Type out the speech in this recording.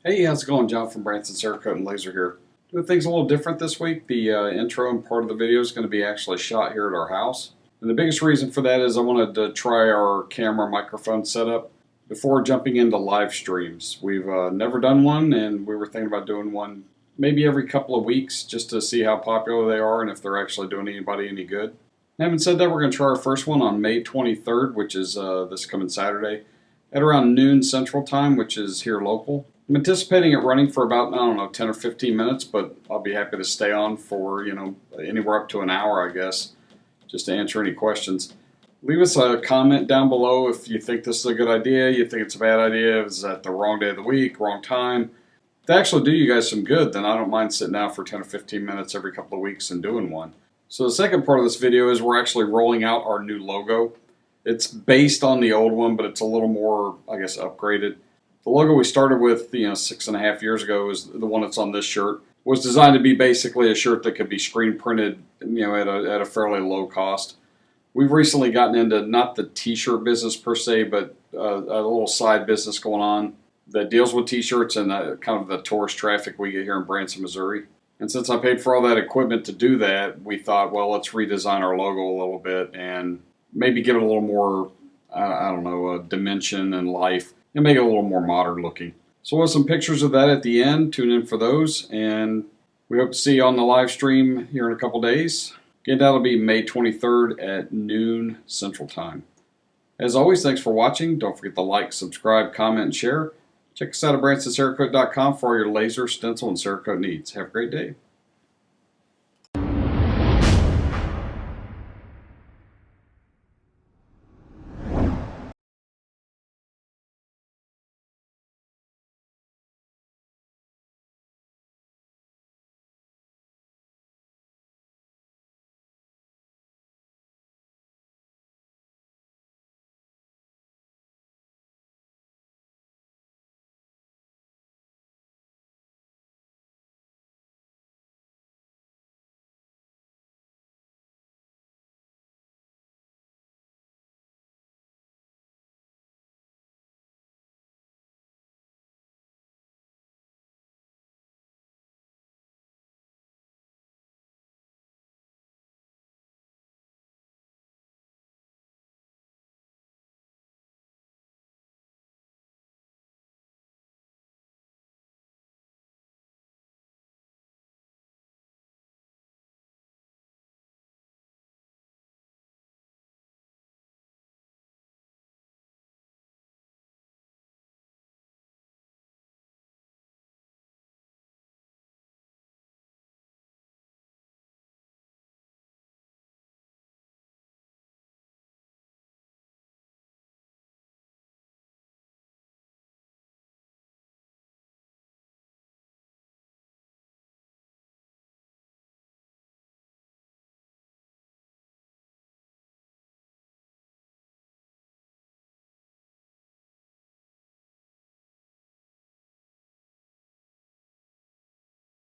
Hey, how's it going? John from Branson Cerakote and Laser here. Doing things a little different this week. The intro and part of the video is going to be actually shot here at our house. And the biggest reason for that is I wanted to try our camera microphone setup before jumping into live streams. We've never done one, and we were thinking about doing one maybe every couple of weeks just to see how popular they are and if they're actually doing anybody any good. Having said that, we're going to try our first one on May 23rd, which is this coming Saturday, at around noon Central Time, which is here local. I'm anticipating it running for about, 10 or 15 minutes, but I'll be happy to stay on for, anywhere up to an hour, I guess, just to answer any questions. Leave us a comment down below if you think this is a good idea, you think it's a bad idea, is that the wrong day of the week, wrong time. If they actually do you guys some good, then I don't mind sitting down for 10 or 15 minutes every couple of weeks and doing one. So the second part of this video is we're actually rolling out our new logo. It's based on the old one, but it's a little more, I guess, upgraded. The logo we started with, 6.5 years ago is the one that's on this shirt. Was designed to be basically a shirt that could be screen printed, at a fairly low cost. We've recently gotten into not the t-shirt business per se, but a little side business going on that deals with t-shirts and kind of the tourist traffic we get here in Branson, Missouri. And since I paid for all that equipment to do that, we thought, well, let's redesign our logo a little bit and maybe give it a little more, dimension and life, and make it a little more modern looking. So we'll have some pictures of that at the end. Tune in for those, and we hope to see you on the live stream here in a couple days. Again, that'll be May 23rd at noon Central Time. As always, thanks for watching. Don't forget to like, subscribe, comment, and share. Check us out at BransonCerakote.com for all your laser, stencil, and Cerakote needs. Have a great day.